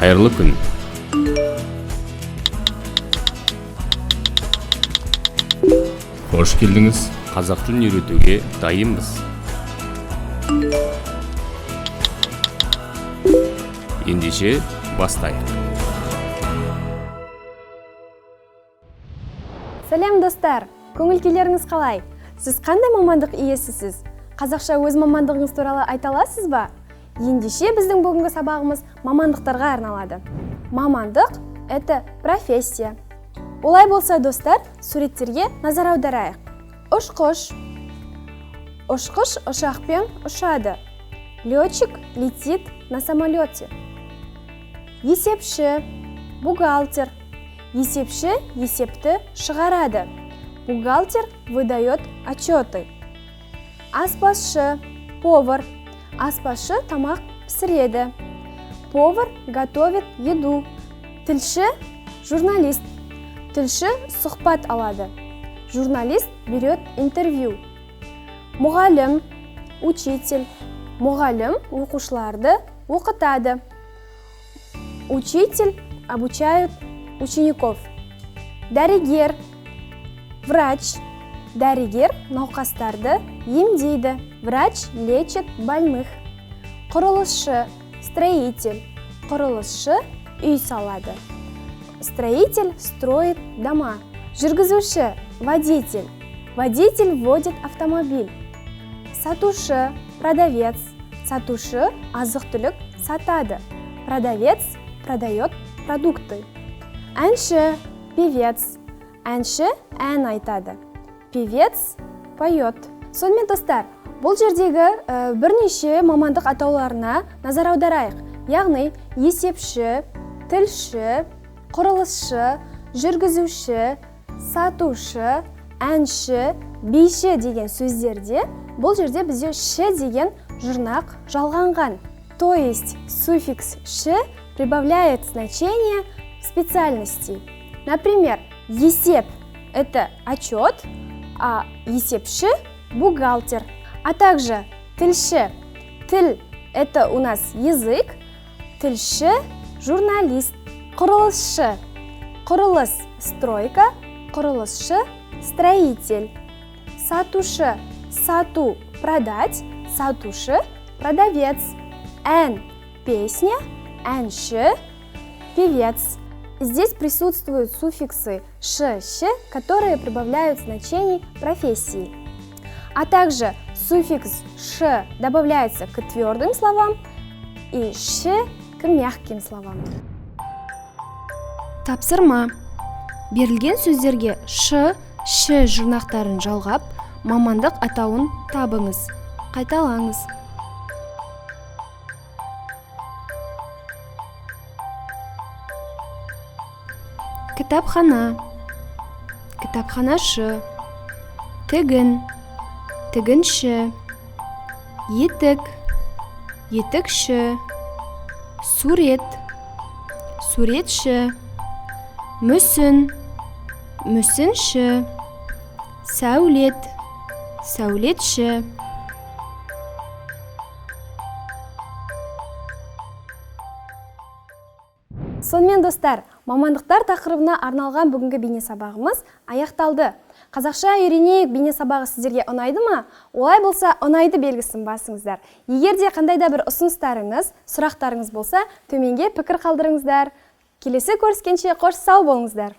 Қайырлы күн. Қош келдіңіз. Қазақ тілін үйретуге дайынбыз. Ендеше бастайық. Сәлем достар, көңіл-күйлеріңіз қалай? Сіз қандай мамандық иесісіз? Қазақша өз мамандығыңыз туралы айта аласыз ба? Ендеше біздің бүгінгі сабағымыз мамандықтарға арналады. Мамандық – это профессия. Олай болса, достар, суреттерге назар аударайық. Ұшқыш. Ұшқыш ұшақпен ұшады. Летчик летит на самолете. Есепші, бухгалтер. Есепші есепті шығарады. Бухгалтер выдает отчеты. Аспазшы, повар. Аспазшы тамақ пісіреді. Повар готовит еду. Тілші, журналист. Тілші сұхбат алады. Журналист берет интервью. Мұғалім, учитель. Мұғалім оқушыларды оқытады. Учитель обучает учеников. Дәрігер, врач. Дәрігер науқастарды емдейді. Врач лечит больных. Құрылысшы, строитель. Құрылысшы үй салады. Строитель строит дома. Жүргізуші, водитель. Водитель водит автомобиль. Сатушы, продавец. Сатушы азық-түлік сатады. Продавец продает продукты. Әнші, певец. Әнші ән айтады. Певец поет. Сонымен достар, бұл жердегі бірнеше мамандық атауларына назар аударайық. Яғни есепші, тілші, құрылысшы, жүргізуші, сатушы, әнші, биші деген сөздерде бұл жерде бізде ші деген жұрнақ жалғанған. То есть суффикс «ш» прибавляет значение специальностей. Например, есеп – это отчет, а есепші – бухгалтер. А также тілші. Тіл – это у нас язык, тілші – журналист. Құрылысшы. Құрылыс – стройка, құрылысшы – строитель. Сатушы. Сату – продать, сатушы – продавец. Ән – песня, әнші – певец. Здесь присутствуют суффиксы «ш», «щ», которые прибавляют значений профессии. А также суффикс «ш» добавляется к твердым словам и «ш» к мягким словам. Тапсырма. Берілген сөздерге «ш», «щ» жұрнақтарын жалғап, мамандық атауын табыңыз. Қайталаңыз. Кітапхана. Кітапханашы. Тігін. Тігінші. Етік. Етікші. Сурет. Суретші. Мүсін. Мүсінші. Сәулет. Сәулетші. Сонымен достар, мамандықтар тақырыбына арналған бүгінгі бейне сабағымыз аяқталды. Қазақша үйренейік бейне сабағы сіздерге ұнайды ма? Олай болса, ұнайды белгісін басыңыздар. Егер де қандай да бір ұсыныстарыңыз, сұрақтарыңыз болса, төменге пікір қалдырыңыздар. Келесі көріскенше қош сау болыңыздар.